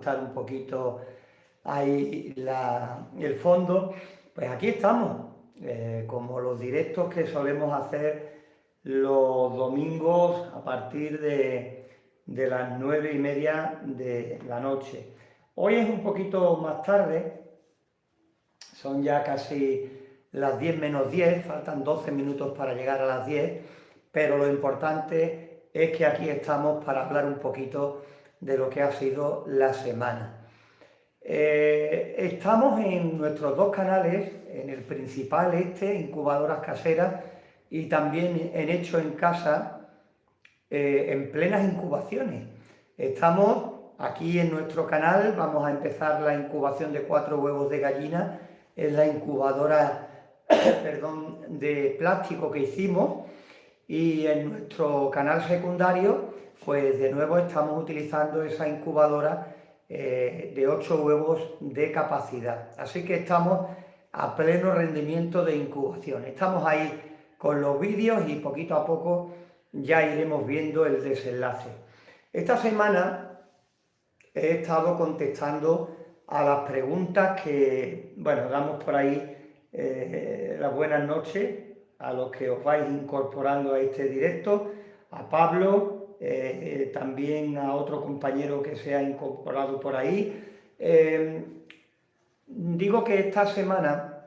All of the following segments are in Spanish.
un poquito ahí el fondo, pues aquí estamos, como los directos que solemos hacer los domingos a partir de las 9:30 de la noche. Hoy es un poquito más tarde, son ya casi las 10 menos 10, faltan 12 minutos para llegar a las 10, pero lo importante es que aquí estamos para hablar un poquito de lo que ha sido la semana. Estamos en nuestros dos canales, en el principal Incubadoras Caseras, y también en Hecho en Casa, en plenas incubaciones. Estamos aquí en nuestro canal, vamos a empezar la incubación de 4 huevos de gallina, es la incubadora de plástico que hicimos, y en nuestro canal secundario, pues de nuevo estamos utilizando esa incubadora de 8 huevos de capacidad. Así que estamos a pleno rendimiento de incubación. Estamos ahí con los vídeos y poquito a poco ya iremos viendo el desenlace. Esta semana he estado contestando a las preguntas que, bueno, damos por ahí las buenas noches a los que os vais incorporando a este directo, a Pablo, también a otro compañero que se ha incorporado por ahí. Digo que esta semana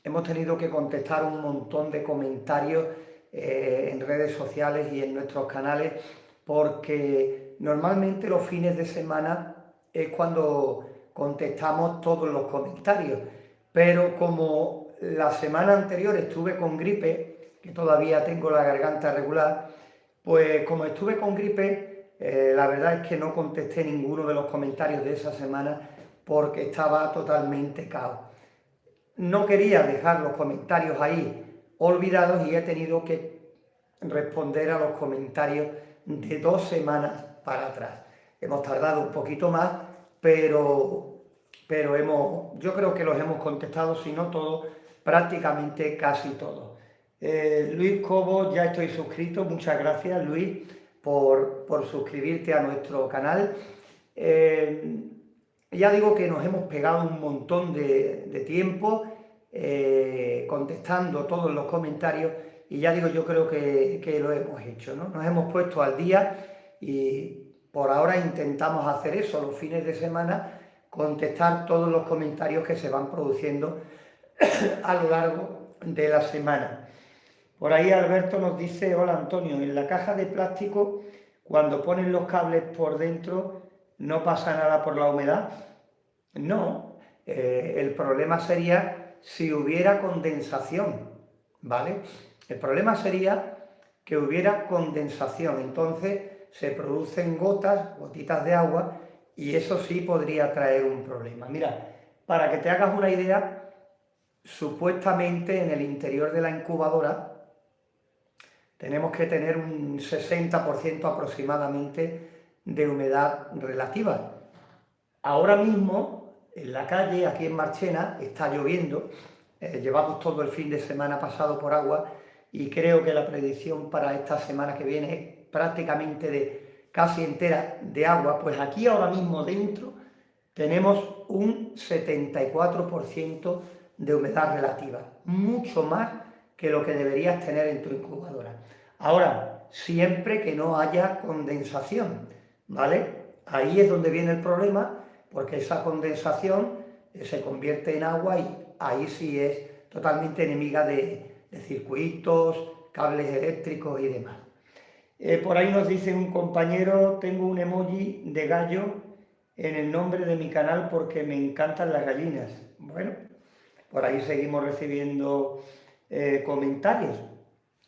hemos tenido que contestar un montón de comentarios en redes sociales y en nuestros canales, porque normalmente los fines de semana es cuando contestamos todos los comentarios, pero como la semana anterior estuve con gripe, que todavía tengo la garganta regular, pues como estuve con gripe, la verdad es que no contesté ninguno de los comentarios de esa semana porque estaba totalmente cao. No quería dejar los comentarios ahí olvidados y he tenido que responder a los comentarios de 2 semanas para atrás. Hemos tardado un poquito más, pero yo creo que los hemos contestado, si no todos, prácticamente casi todos. Luis Cobo, ya estoy suscrito, muchas gracias Luis por suscribirte a nuestro canal. Ya digo que nos hemos pegado un montón de tiempo contestando todos los comentarios, y ya digo, yo creo que lo hemos hecho, ¿no? Nos hemos puesto al día y por ahora intentamos hacer eso los fines de semana, contestar todos los comentarios que se van produciendo a lo largo de la semana. Por ahí Alberto nos dice: hola Antonio, en la caja de plástico, cuando ponen los cables por dentro, ¿no pasa nada por la humedad? No, el problema sería si hubiera condensación, ¿vale? El problema sería que hubiera condensación, entonces se producen gotitas de agua, y eso sí podría traer un problema. Mira, para que te hagas una idea, supuestamente en el interior de la incubadora tenemos que tener un 60% aproximadamente de humedad relativa. Ahora mismo, en la calle, aquí en Marchena, está lloviendo, llevamos todo el fin de semana pasado por agua, y creo que la predicción para esta semana que viene es prácticamente casi entera de agua. Pues aquí ahora mismo dentro tenemos un 74% de humedad relativa, mucho más que lo que deberías tener en tu incubadora. Ahora, siempre que no haya condensación, ¿vale? Ahí es donde viene el problema, porque esa condensación se convierte en agua y ahí sí es totalmente enemiga de circuitos, cables eléctricos y demás. Por ahí nos dice un compañero: tengo un emoji de gallo en el nombre de mi canal porque me encantan las gallinas. Bueno, por ahí seguimos recibiendo comentarios,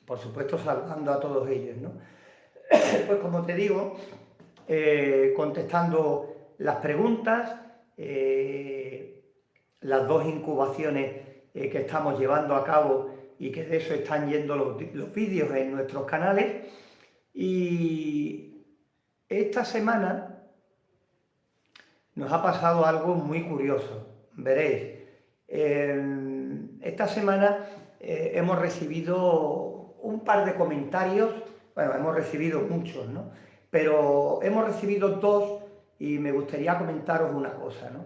por supuesto saludando a todos ellos, ¿no? Pues como te digo, contestando las preguntas, las 2 incubaciones que estamos llevando a cabo, y que de eso están yendo los vídeos en nuestros canales. Y esta semana nos ha pasado algo muy curioso, veréis. Esta semana hemos recibido un par de comentarios, bueno, hemos recibido muchos, ¿no? Pero hemos recibido 2 y me gustaría comentaros una cosa, ¿no?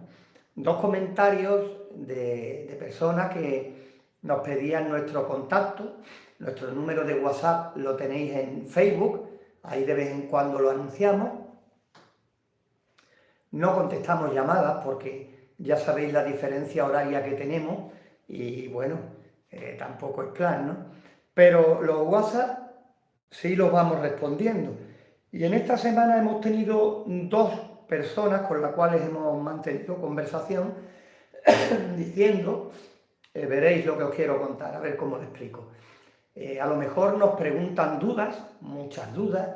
Dos comentarios de personas que nos pedían nuestro contacto. Nuestro número de WhatsApp lo tenéis en Facebook, ahí de vez en cuando lo anunciamos. No contestamos llamadas porque ya sabéis la diferencia horaria que tenemos y bueno, tampoco es plan, ¿no? Pero los WhatsApp sí los vamos respondiendo. Y en esta semana hemos tenido dos personas con las cuales hemos mantenido conversación diciendo, veréis lo que os quiero contar, a ver cómo lo explico. A lo mejor nos preguntan dudas, muchas dudas,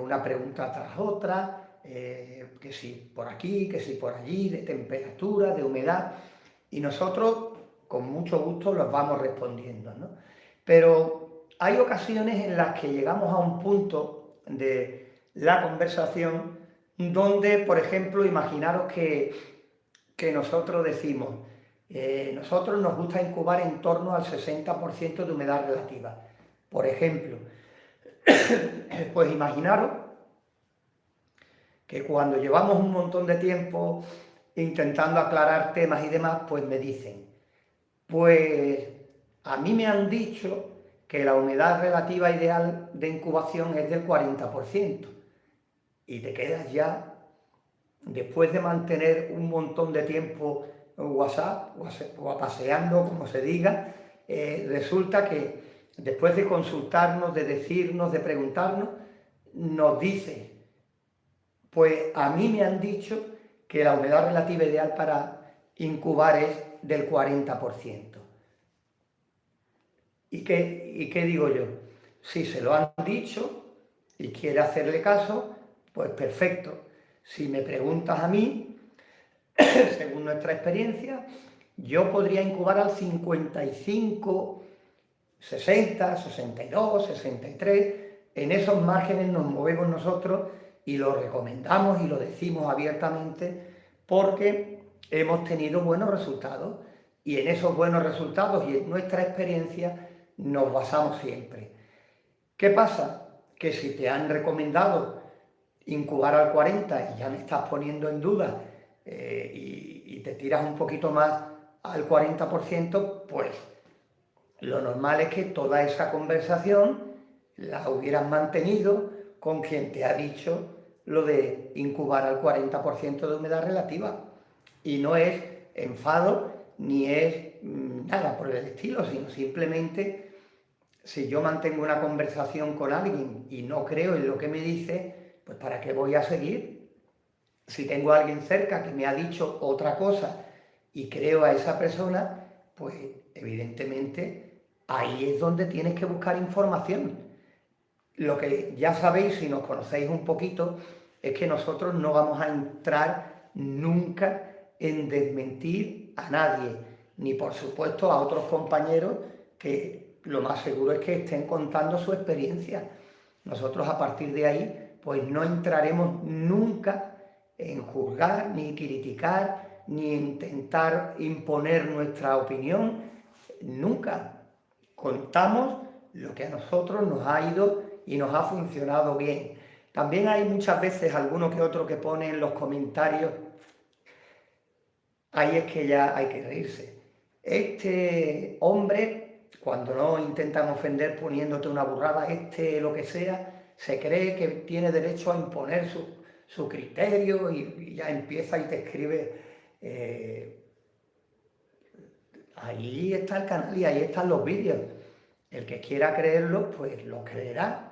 una pregunta tras otra, que si por aquí, que si por allí, de temperatura, de humedad, y nosotros con mucho gusto los vamos respondiendo, ¿no? Pero hay ocasiones en las que llegamos a un punto de la conversación donde, por ejemplo, imaginaros que nosotros decimos, nosotros nos gusta incubar en torno al 60% de humedad relativa. Por ejemplo, pues imaginaros que cuando llevamos un montón de tiempo intentando aclarar temas y demás, pues me dicen, pues a mí me han dicho que la humedad relativa ideal de incubación es del 40%. Y te quedas ya, después de mantener un montón de tiempo WhatsApp o paseando, como se diga, resulta que después de consultarnos, de decirnos, de preguntarnos, nos dice, pues a mí me han dicho que la humedad relativa ideal para incubar es del 40%. ¿Y qué digo yo? Si se lo han dicho y quiere hacerle caso, pues perfecto. Si me preguntas a mí, según nuestra experiencia, yo podría incubar al 55, 60, 62, 63. En esos márgenes nos movemos nosotros y lo recomendamos y lo decimos abiertamente porque hemos tenido buenos resultados y en esos buenos resultados y en nuestra experiencia nos basamos siempre. ¿Qué pasa? Que si te han recomendado incubar al 40 y ya me estás poniendo en duda y te tiras un poquito más al 40%, pues lo normal es que toda esa conversación la hubieras mantenido con quien te ha dicho lo de incubar al 40% de humedad relativa. Y no es enfado ni es nada por el estilo, sino simplemente si yo mantengo una conversación con alguien y no creo en lo que me dice, pues ¿para qué voy a seguir? Si tengo a alguien cerca que me ha dicho otra cosa y creo a esa persona, pues evidentemente ahí es donde tienes que buscar información. Lo que ya sabéis, si nos conocéis un poquito, es que nosotros no vamos a entrar nunca en desmentir a nadie, ni por supuesto a otros compañeros que lo más seguro es que estén contando su experiencia. Nosotros a partir de ahí, pues no entraremos nunca en juzgar, ni criticar, ni intentar imponer nuestra opinión, nunca. Contamos lo que a nosotros nos ha ido y nos ha funcionado bien. También hay muchas veces alguno que otro que pone en los comentarios, ahí es que ya hay que reírse. Este hombre, cuando no intentan ofender poniéndote una burrada, lo que sea, se cree que tiene derecho a imponer su criterio y ya empieza y te escribe. Ahí está el canal y ahí están los vídeos. El que quiera creerlo, pues lo creerá.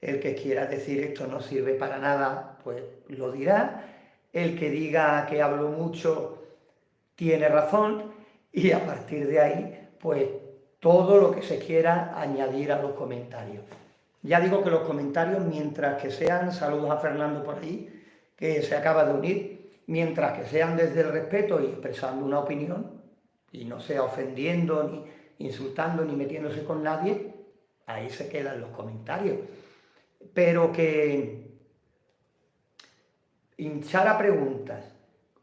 El que quiera decir esto no sirve para nada, pues lo dirá. El que diga que hablo mucho tiene razón y a partir de ahí, pues todo lo que se quiera añadir a los comentarios. Ya digo que los comentarios, mientras que sean, saludos a Fernando por ahí, que se acaba de unir, mientras que sean desde el respeto y expresando una opinión, y no sea ofendiendo, ni insultando, ni metiéndose con nadie, ahí se quedan los comentarios. Pero que hinchar a preguntas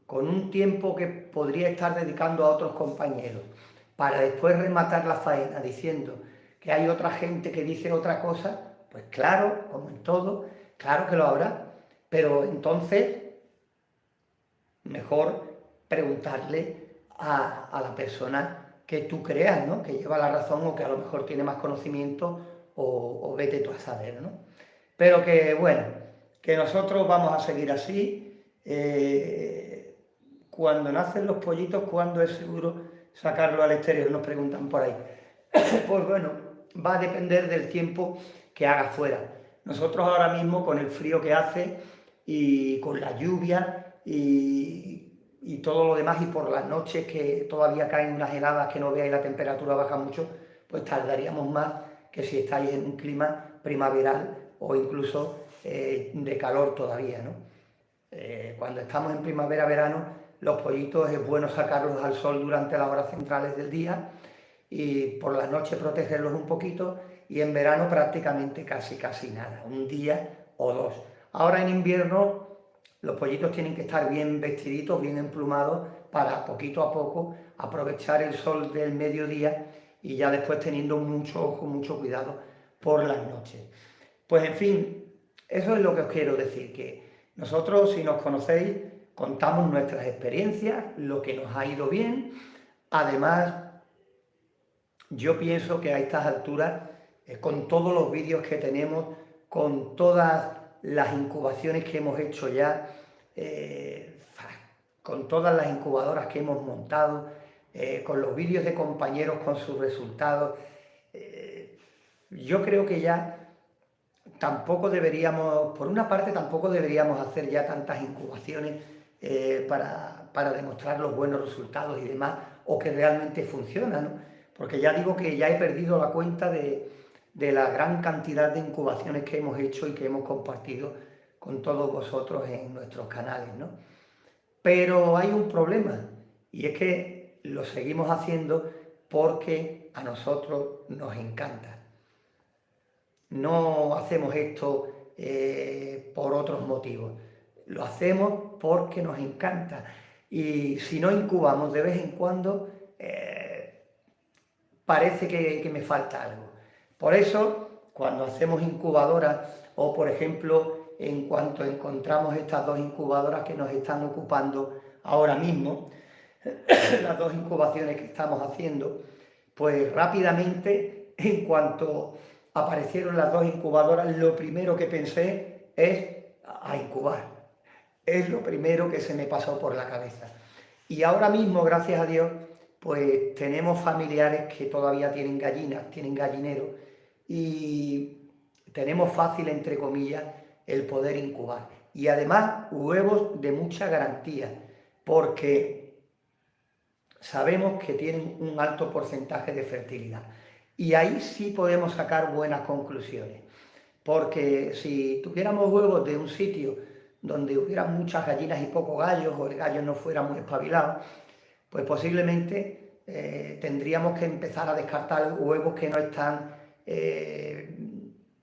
con un tiempo que podría estar dedicando a otros compañeros, para después rematar la faena diciendo que hay otra gente que dice otra cosa, pues claro, como en todo, claro que lo habrá, pero entonces mejor preguntarle a la persona que tú creas, ¿no? Que lleva la razón o que a lo mejor tiene más conocimiento o vete tú a saber, ¿no? Pero que, bueno, que nosotros vamos a seguir así. Cuando nacen los pollitos, ¿cuándo es seguro sacarlo al exterior? Nos preguntan por ahí. Pues bueno, va a depender del tiempo que haga fuera. Nosotros ahora mismo, con el frío que hace y con la lluvia y todo lo demás, y por las noches que todavía caen unas heladas que no veáis, la temperatura baja mucho, pues tardaríamos más que si estáis en un clima primaveral o incluso de calor todavía, ¿no? Cuando estamos en primavera-verano, los pollitos es bueno sacarlos al sol durante las horas centrales del día y por las noches protegerlos un poquito, y en verano prácticamente casi nada, un día o dos. Ahora en invierno los pollitos tienen que estar bien vestiditos, bien emplumados, para poquito a poco aprovechar el sol del mediodía y ya después teniendo mucho ojo, mucho cuidado por las noches. Pues en fin, eso es lo que os quiero decir, que nosotros, si nos conocéis, contamos nuestras experiencias, lo que nos ha ido bien. Además, yo pienso que a estas alturas, con todos los vídeos que tenemos, con todas las incubaciones que hemos hecho ya, con todas las incubadoras que hemos montado, con los vídeos de compañeros con sus resultados, yo creo que ya tampoco deberíamos, por una parte, tampoco deberíamos hacer ya tantas incubaciones para demostrar los buenos resultados y demás, o que realmente funcionan, ¿no? Porque ya digo que ya he perdido la cuenta de la gran cantidad de incubaciones que hemos hecho y que hemos compartido con todos vosotros en nuestros canales, ¿no? Pero hay un problema, y es que lo seguimos haciendo porque a nosotros nos encanta. No hacemos esto por otros motivos, lo hacemos porque nos encanta. Y si no incubamos de vez en cuando, parece que me falta algo. Por eso, cuando hacemos incubadoras, o por ejemplo, en cuanto encontramos estas dos incubadoras que nos están ocupando ahora mismo, las dos incubaciones que estamos haciendo, pues rápidamente, en cuanto aparecieron las dos incubadoras, lo primero que pensé es a incubar. Es lo primero que se me pasó por la cabeza. Y ahora mismo, gracias a Dios, pues tenemos familiares que todavía tienen gallinas, tienen gallinero, y tenemos fácil, entre comillas, el poder incubar. Y además, huevos de mucha garantía, porque sabemos que tienen un alto porcentaje de fertilidad. Y ahí sí podemos sacar buenas conclusiones. Porque si tuviéramos huevos de un sitio donde hubiera muchas gallinas y pocos gallos, o el gallo no fuera muy espabilado, pues posiblemente tendríamos que empezar a descartar huevos que no están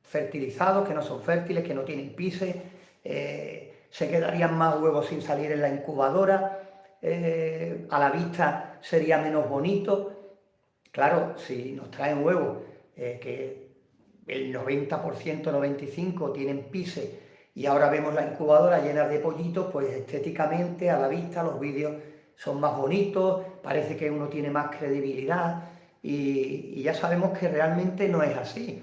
fertilizados, que no son fértiles, que no tienen pises, se quedarían más huevos sin salir en la incubadora, a la vista sería menos bonito. Claro, si nos traen huevos que el 90%, 95% tienen pises, y ahora vemos la incubadora llena de pollitos, pues estéticamente, a la vista, los vídeos son más bonitos, parece que uno tiene más credibilidad, y ya sabemos que realmente no es así,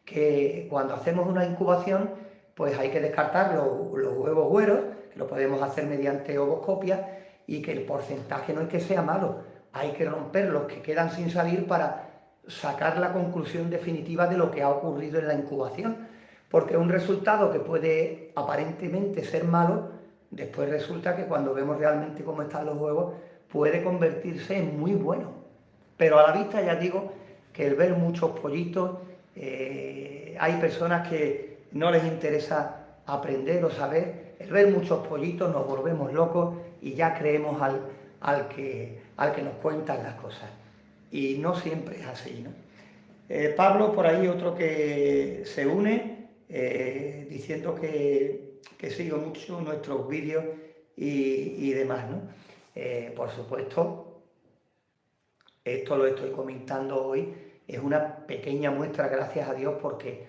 que cuando hacemos una incubación, pues hay que descartar los huevos güeros, que lo podemos hacer mediante ovoscopia, y que el porcentaje no es que sea malo, hay que romper los que quedan sin salir para sacar la conclusión definitiva de lo que ha ocurrido en la incubación, porque un resultado que puede aparentemente ser malo, después resulta que cuando vemos realmente cómo están los huevos, puede convertirse en muy bueno. Pero a la vista ya digo que el ver muchos pollitos, hay personas que no les interesa aprender o saber, el ver muchos pollitos nos volvemos locos y ya creemos al que nos cuentan las cosas. Y no siempre es así, ¿no? Pablo, por ahí otro que se une, diciendo que sigo mucho nuestros vídeos y demás, ¿no? Por supuesto, esto lo estoy comentando hoy, es una pequeña muestra, gracias a Dios, porque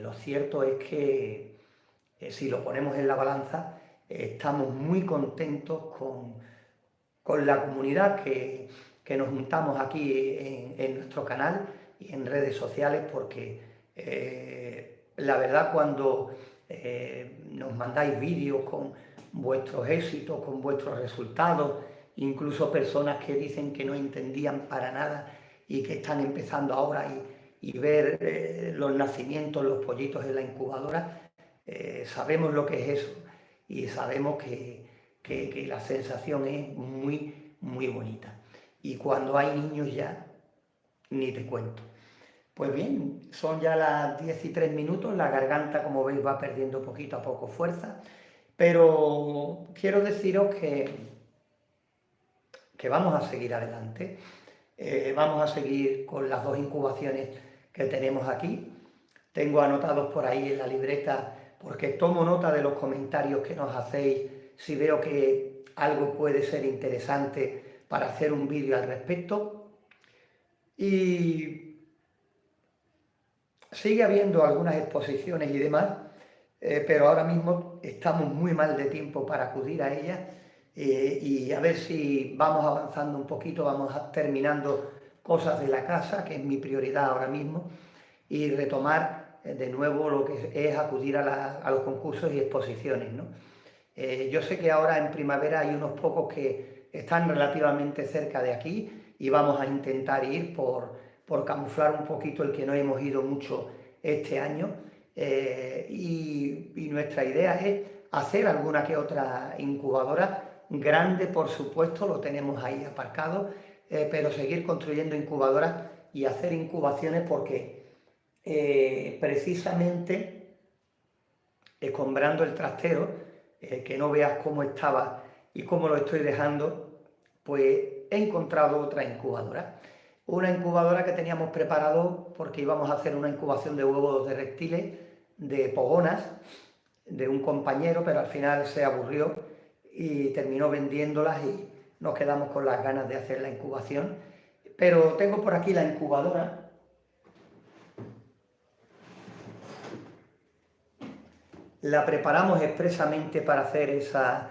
lo cierto es que si lo ponemos en la balanza, estamos muy contentos con la comunidad que nos juntamos aquí en nuestro canal y en redes sociales, porque la verdad, cuando nos mandáis vídeos con vuestros éxitos, con vuestros resultados, incluso personas que dicen que no entendían para nada y que están empezando ahora y ver los nacimientos, los pollitos en la incubadora, sabemos lo que es eso y sabemos que la sensación es muy, muy bonita. Y cuando hay niños ya, ni te cuento. Pues bien, son ya las 10 y 3 minutos, la garganta, como veis, va perdiendo poquito a poco fuerza, pero quiero deciros que vamos a seguir adelante, vamos a seguir con las 2 incubaciones que tenemos aquí. Tengo anotados por ahí en la libreta, porque tomo nota de los comentarios que nos hacéis, si veo que algo puede ser interesante para hacer un vídeo al respecto. Y sigue habiendo algunas exposiciones y demás, pero ahora mismo estamos muy mal de tiempo para acudir a ellas, y a ver si vamos avanzando un poquito, vamos terminando cosas de la casa, que es mi prioridad ahora mismo, y retomar de nuevo lo que es acudir a los concursos y exposiciones, ¿no? Yo sé que ahora en primavera hay unos pocos que están relativamente cerca de aquí y vamos a intentar ir por camuflar un poquito el que no hemos ido mucho este año, y nuestra idea es hacer alguna que otra incubadora grande, por supuesto, lo tenemos ahí aparcado, pero seguir construyendo incubadoras y hacer incubaciones, porque precisamente escombrando el trastero, que no veas cómo estaba y cómo lo estoy dejando, pues he encontrado otra incubadora. Una incubadora que teníamos preparado porque íbamos a hacer una incubación de huevos de reptiles, de pogonas, de un compañero, pero al final se aburrió y terminó vendiéndolas y nos quedamos con las ganas de hacer la incubación. Pero tengo por aquí la incubadora. La preparamos expresamente para hacer esa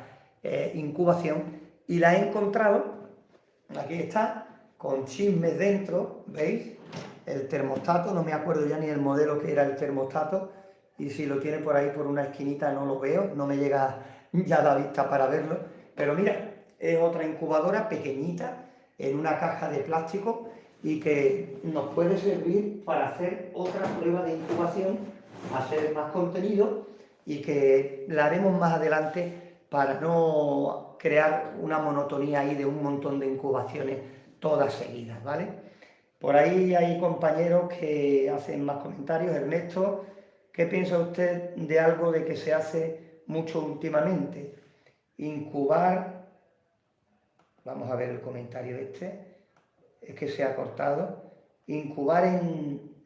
incubación y la he encontrado, aquí está, con chismes dentro, ¿veis? El termostato, no me acuerdo ya ni el modelo que era el termostato, y si lo tiene por ahí por una esquinita no lo veo, no me llega ya la vista para verlo, pero mira, es otra incubadora pequeñita en una caja de plástico y que nos puede servir para hacer otra prueba de incubación, hacer más contenido, y que la haremos más adelante para no crear una monotonía ahí de un montón de incubaciones todas seguidas, ¿vale? Por ahí hay compañeros que hacen más comentarios. Ernesto, ¿qué piensa usted de algo de que se hace mucho últimamente? Incubar, vamos a ver el comentario este, es que se ha cortado. Incubar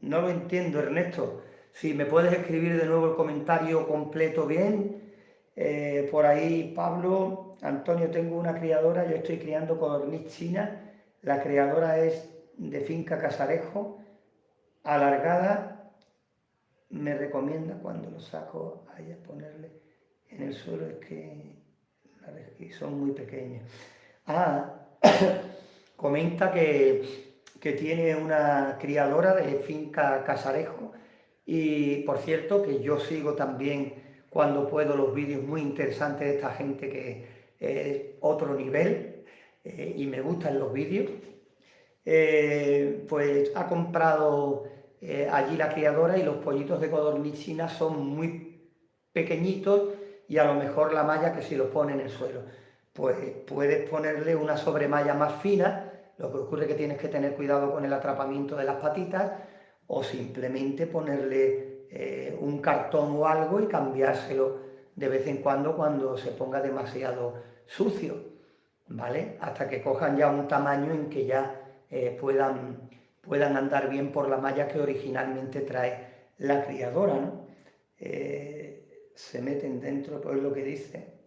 no lo entiendo, Ernesto. Si me puedes escribir de nuevo el comentario completo bien. Por ahí Pablo, Antonio, tengo una criadora, yo estoy criando codorniz china, la criadora es de finca Casarejo, alargada, me recomienda cuando lo saco ahí a ponerle en el suelo, es que son muy pequeños. Comenta que tiene una criadora de finca Casarejo, y por cierto que yo sigo también cuando puedo los vídeos muy interesantes de esta gente que es otro nivel, y me gustan los vídeos. Pues ha comprado allí la criadora, y los pollitos de codorniz china son muy pequeñitos, y a lo mejor la malla, que si lo pone en el suelo, pues puedes ponerle una sobremalla más fina, lo que ocurre que tienes que tener cuidado con el atrapamiento de las patitas, o simplemente ponerle un cartón o algo y cambiárselo de vez en cuando se ponga demasiado sucio, ¿vale? Hasta que cojan ya un tamaño en que ya puedan andar bien por la malla que originalmente trae la criadora, ¿no? Se meten dentro, pues es lo que dice,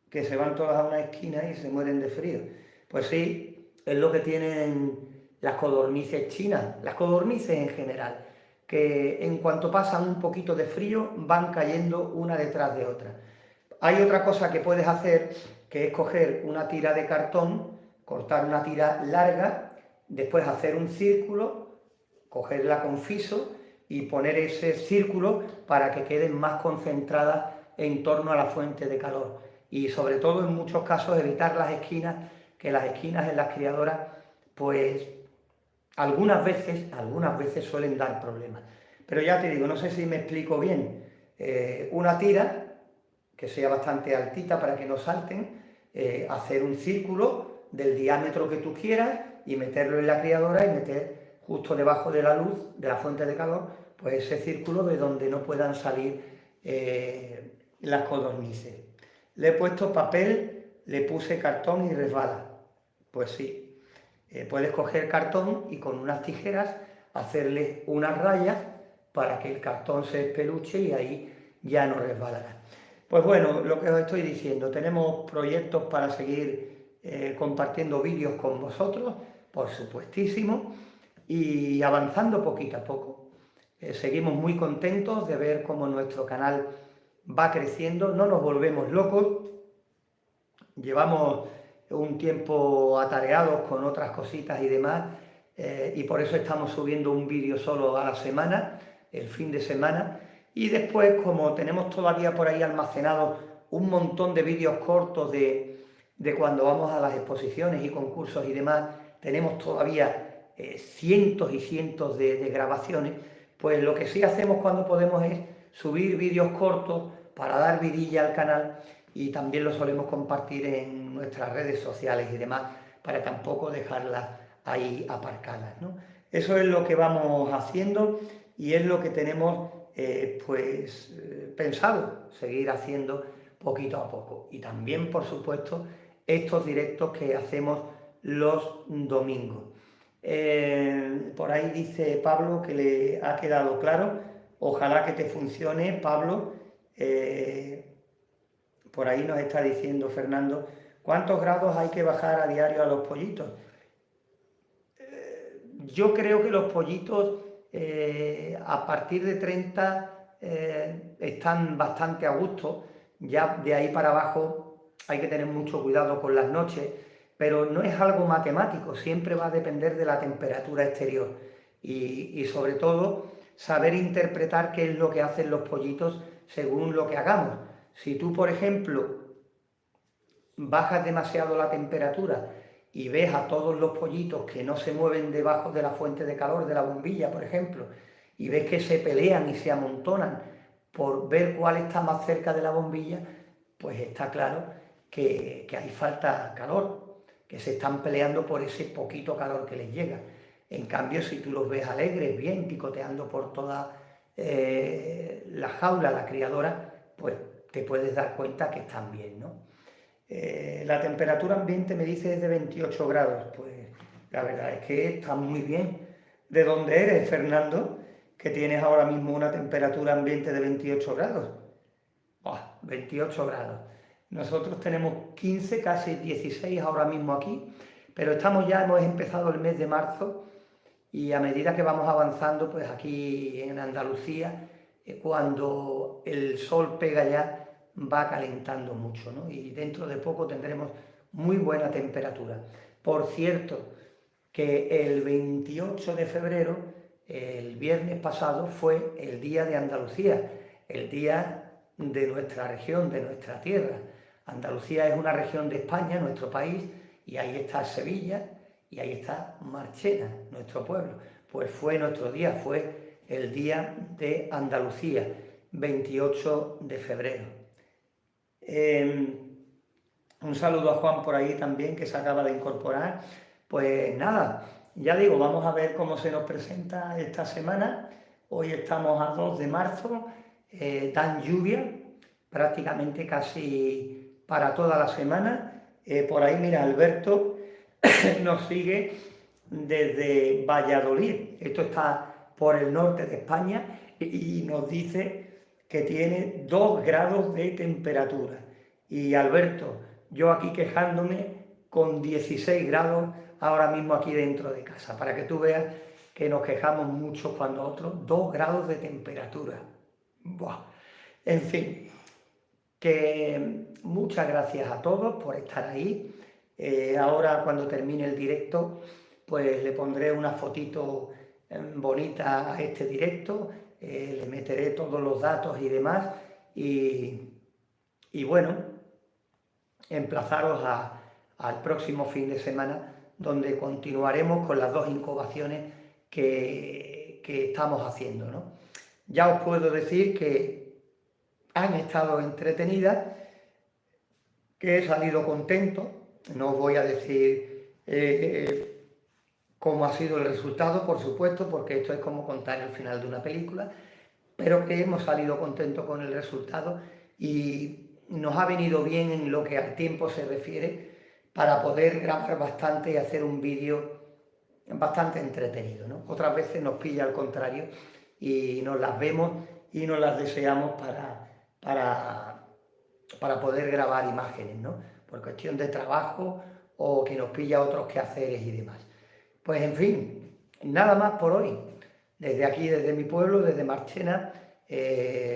que se van todas a una esquina y se mueren de frío. Pues sí, es lo que tienen las codornices chinas, las codornices en general, que en cuanto pasan un poquito de frío van cayendo una detrás de otra. Hay otra cosa que puedes hacer, que es coger una tira de cartón, cortar una tira larga, después hacer un círculo, cogerla con fiso y poner ese círculo para que queden más concentradas en torno a la fuente de calor. Y sobre todo en muchos casos evitar las esquinas, que las esquinas en las criadoras, pues algunas veces suelen dar problemas. Pero ya te digo, no sé si me explico bien. Una tira que sea bastante altita para que no salten, hacer un círculo del diámetro que tú quieras y meterlo en la criadora y meter justo debajo de la luz, de la fuente de calor, pues ese círculo de donde no puedan salir las codornices. Le he puesto papel, le puse cartón y resbala. Pues sí, puedes coger cartón y con unas tijeras hacerle unas rayas para que el cartón se espeluche y ahí ya no resbalará. Pues bueno, lo que os estoy diciendo, tenemos proyectos para seguir compartiendo vídeos con vosotros, por supuestísimo, y avanzando poquito a poco. Seguimos muy contentos de ver cómo nuestro canal va creciendo, no nos volvemos locos, llevamos un tiempo atareados con otras cositas y demás, y por eso estamos subiendo un vídeo solo a la semana, el fin de semana, y después, como tenemos todavía por ahí almacenados un montón de vídeos cortos de cuando vamos a las exposiciones y concursos y demás, tenemos todavía cientos y cientos de grabaciones, pues lo que sí hacemos cuando podemos es subir vídeos cortos para dar vidilla al canal, y también lo solemos compartir en nuestras redes sociales y demás, para tampoco dejarlas ahí aparcadas, ¿no? Eso es lo que vamos haciendo y es lo que tenemos pensado seguir haciendo poquito a poco. Y también, por supuesto, estos directos que hacemos los domingos. Por ahí dice Pablo que le ha quedado claro. Ojalá que te funcione, Pablo. Por ahí nos está diciendo Fernando, ¿cuántos grados hay que bajar a diario a los pollitos? Yo creo que los pollitos a partir de 30 están bastante a gusto. Ya de ahí para abajo hay que tener mucho cuidado con las noches, pero no es algo matemático, siempre va a depender de la temperatura exterior y sobre todo saber interpretar qué es lo que hacen los pollitos según lo que hagamos. Si tú, por ejemplo, bajas demasiado la temperatura y ves a todos los pollitos que no se mueven debajo de la fuente de calor de la bombilla, por ejemplo, y ves que se pelean y se amontonan por ver cuál está más cerca de la bombilla, pues está claro que ahí falta calor, que se están peleando por ese poquito calor que les llega. En cambio, si tú los ves alegres, bien, picoteando por toda la jaula, la criadora, pues te puedes dar cuenta que están bien, ¿no? La temperatura ambiente me dice es de 28 grados, pues la verdad es que está muy bien. ¿De dónde eres, Fernando? Que tienes ahora mismo una temperatura ambiente de 28 grados. Oh, 28 grados. Nosotros tenemos 15, casi 16 ahora mismo aquí, pero hemos empezado el mes de marzo y a medida que vamos avanzando, pues aquí en Andalucía, cuando el sol pega ya, va calentando mucho, ¿no? Y dentro de poco tendremos muy buena temperatura. Por cierto, que el 28 de febrero, el viernes pasado, fue el Día de Andalucía, el día de nuestra región, de nuestra tierra. Andalucía es una región de España, nuestro país, y ahí está Sevilla, y ahí está Marchena, nuestro pueblo. Pues fue nuestro día, fue el Día de Andalucía, 28 de febrero. Un saludo a Juan por ahí también, que se acaba de incorporar. Pues nada, ya digo, vamos a ver cómo se nos presenta esta semana. Hoy estamos a 2 de marzo, dan lluvia prácticamente casi para toda la semana. Por ahí, mira, Alberto nos sigue desde Valladolid. Esto está por el norte de España y nos dice que tiene 2 grados de temperatura. Y Alberto, yo aquí quejándome con 16 grados ahora mismo aquí dentro de casa, para que tú veas que nos quejamos mucho cuando otros 2 grados de temperatura. Buah. En fin, Que muchas gracias a todos por estar ahí. Ahora cuando termine el directo, pues le pondré una fotito bonita a este directo, le meteré todos los datos y demás, y bueno, emplazaros al próximo fin de semana, donde continuaremos con las 2 incubaciones que estamos haciendo, ¿no? Ya os puedo decir que han estado entretenidas, que he salido contento. No os voy a decir cómo ha sido el resultado, por supuesto, porque esto es como contar el final de una película, pero que hemos salido contentos con el resultado y nos ha venido bien en lo que al tiempo se refiere para poder grabar bastante y hacer un vídeo bastante entretenido, ¿no? Otras veces nos pilla al contrario y nos las vemos y nos las deseamos para poder grabar imágenes, ¿no? Por cuestión de trabajo o que nos pilla otros quehaceres y demás. Pues en fin, nada más por hoy. Desde aquí, desde mi pueblo, desde Marchena,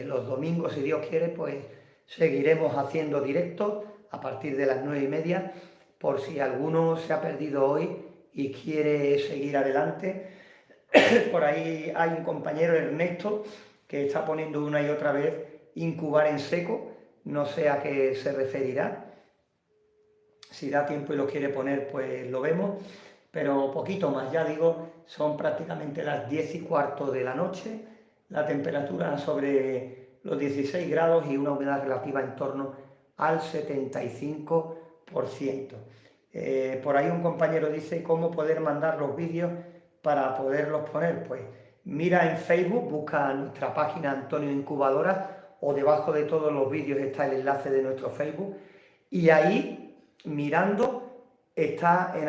los domingos, si Dios quiere, pues seguiremos haciendo directos a partir de las 9:30, por si alguno se ha perdido hoy y quiere seguir adelante. Por ahí hay un compañero, Ernesto, que está poniendo una y otra vez incubar en seco, no sé a qué se referirá. Si da tiempo y lo quiere poner, pues lo vemos, pero poquito más, ya digo, son prácticamente las 10:15 de la noche, la temperatura sobre los 16 grados y una humedad relativa en torno al 75%. Por ahí un compañero dice cómo poder mandar los vídeos para poderlos poner. Pues mira en Facebook, busca nuestra página Antonio Incubadora, o debajo de todos los vídeos está el enlace de nuestro Facebook, y ahí, mirando, está en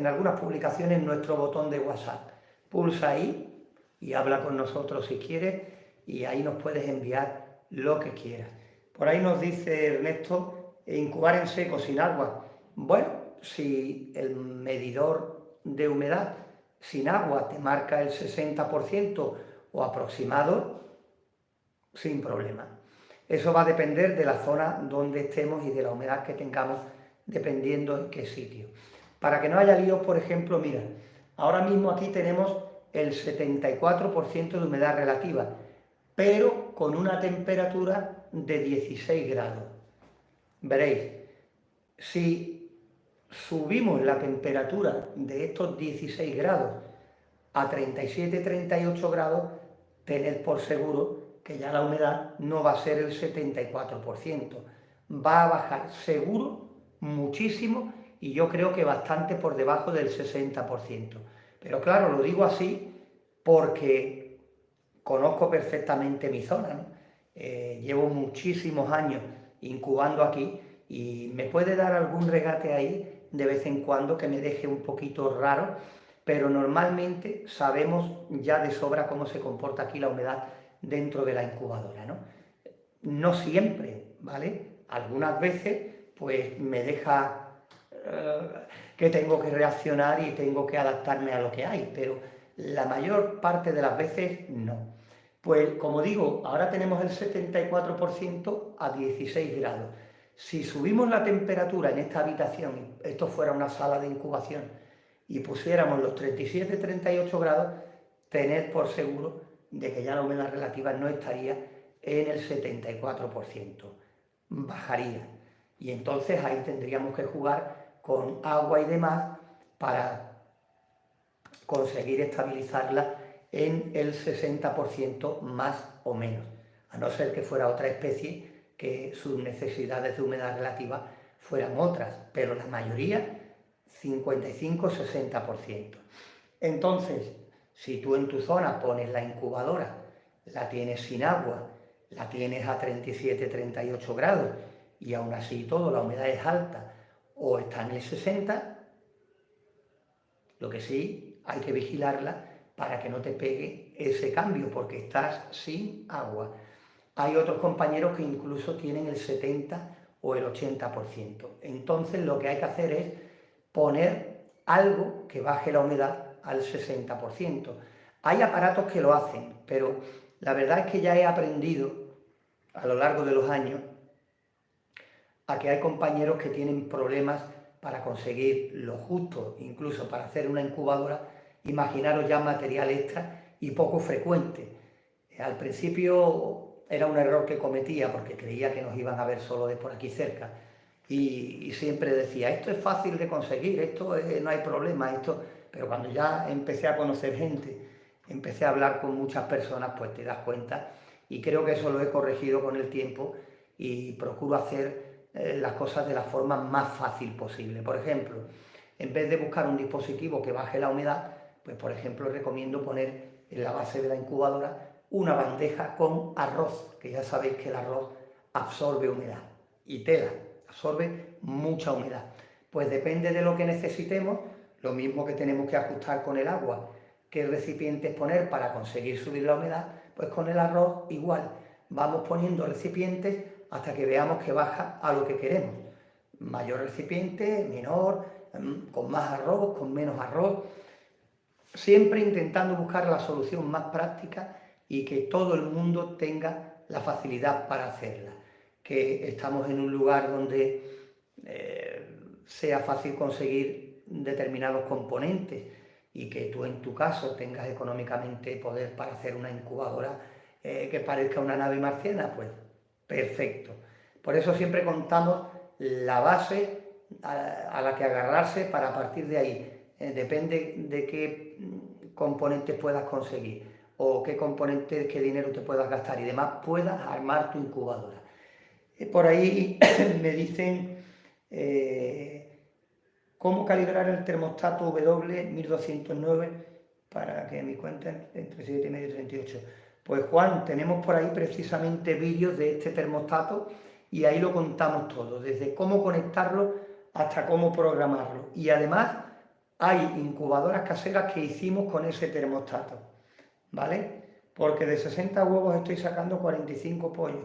algunas publicaciones nuestro botón de WhatsApp. Pulsa ahí y habla con nosotros si quieres, y ahí nos puedes enviar lo que quieras. Por ahí nos dice Ernesto, incubar en seco, sin agua. Bueno, si el medidor de humedad sin agua te marca el 60% o aproximado, sin problema. Eso va a depender de la zona donde estemos y de la humedad que tengamos, dependiendo en qué sitio. Para que no haya líos, por ejemplo, mira, ahora mismo aquí tenemos el 74% de humedad relativa, pero con una temperatura de 16 grados. Veréis, si subimos la temperatura de estos 16 grados a 37-38 grados, tened por seguro que ya la humedad no va a ser el 74%, va a bajar seguro muchísimo, y yo creo que bastante por debajo del 60%. Pero claro, lo digo así porque conozco perfectamente mi zona, ¿no? Llevo muchísimos años incubando aquí y me puede dar algún regate ahí de vez en cuando que me deje un poquito raro, pero normalmente sabemos ya de sobra cómo se comporta aquí la humedad dentro de la incubadora, ¿no? No siempre, ¿vale? Algunas veces pues me deja que tengo que reaccionar y tengo que adaptarme a lo que hay, pero la mayor parte de las veces no. Pues como digo, ahora tenemos el 74% a 16 grados. Si subimos la temperatura en esta habitación, esto fuera una sala de incubación, y pusiéramos los 37-38 grados, tened por seguro de que ya la humedad relativa no estaría en el 74%, bajaría. Y entonces ahí tendríamos que jugar con agua y demás para conseguir estabilizarla en el 60% más o menos, a no ser que fuera otra especie que sus necesidades de humedad relativa fueran otras, pero la mayoría 55-60%. Entonces, si tú en tu zona pones la incubadora, la tienes sin agua, la tienes a 37-38 grados y aún así todo, la humedad es alta o está en el 60, lo que sí hay que vigilarla para que no te pegue ese cambio, porque estás sin agua. Hay otros compañeros que incluso tienen el 70 o el 80%. Entonces lo que hay que hacer es poner algo que baje la humedad al 60%. Hay aparatos que lo hacen, pero la verdad es que ya he aprendido a lo largo de los años a que hay compañeros que tienen problemas para conseguir lo justo, incluso para hacer una incubadora, imaginaros ya material extra y poco frecuente. Al principio era un error que cometía porque creía que nos iban a ver solo de por aquí cerca y siempre decía, esto es fácil de conseguir, esto no hay problema, esto... Pero cuando ya empecé a conocer gente, empecé a hablar con muchas personas, pues te das cuenta y creo que eso lo he corregido con el tiempo y procuro hacer las cosas de la forma más fácil posible. Por ejemplo, en vez de buscar un dispositivo que baje la humedad, pues por ejemplo recomiendo poner en la base de la incubadora una bandeja con arroz, que ya sabéis que el arroz absorbe humedad, y tela, absorbe mucha humedad. Pues depende de lo que necesitemos, lo mismo que tenemos que ajustar con el agua, qué recipientes poner para conseguir subir la humedad, pues con el arroz igual, vamos poniendo recipientes hasta que veamos que baja a lo que queremos. Mayor recipiente, menor, con más arroz, con menos arroz, siempre intentando buscar la solución más práctica y que todo el mundo tenga la facilidad para hacerla. Que estamos en un lugar donde sea fácil conseguir determinados componentes y que tú en tu caso tengas económicamente poder para hacer una incubadora que parezca una nave marciana, pues perfecto. Por eso siempre contamos la base a la que agarrarse para a partir de ahí. Depende de qué componentes puedas conseguir o qué componentes, qué dinero te puedas gastar y demás, puedas armar tu incubadora. Por ahí me dicen cómo calibrar el termostato W1209 para que mi cuenta entre 7,5 y 38. Pues Juan, tenemos por ahí precisamente vídeos de este termostato y ahí lo contamos todo, desde cómo conectarlo hasta cómo programarlo. Y además hay incubadoras caseras que hicimos con ese termostato, ¿vale? Porque de 60 huevos estoy sacando 45 pollos.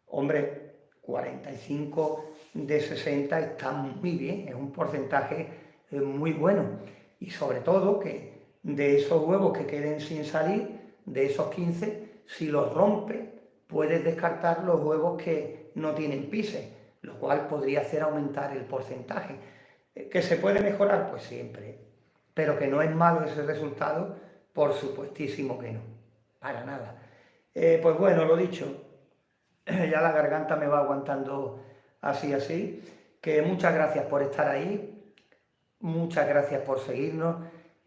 Hombre, 45 de 60 está muy bien, es un porcentaje muy bueno. Y sobre todo que de esos huevos que queden sin salir, de esos 15, si los rompes, puedes descartar los huevos que no tienen pises, lo cual podría hacer aumentar el porcentaje. ¿Que se puede mejorar? Pues siempre. Pero que no es malo ese resultado, por supuestísimo que no, para nada. Pues bueno, lo dicho, ya la garganta me va aguantando así, que muchas gracias por estar ahí, muchas gracias por seguirnos,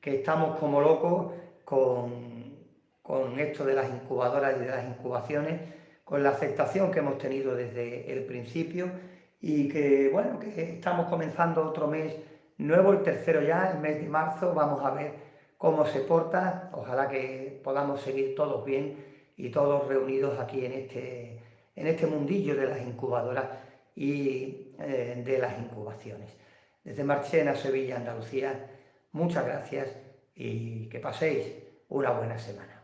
que estamos como locos con esto de las incubadoras y de las incubaciones, con la aceptación que hemos tenido desde el principio y que, bueno, que estamos comenzando otro mes nuevo, el tercero ya, el mes de marzo, vamos a ver cómo se porta, ojalá que podamos seguir todos bien y todos reunidos aquí en este mundillo de las incubadoras y de las incubaciones. Desde Marchena, Sevilla, Andalucía, muchas gracias y que paséis una buena semana.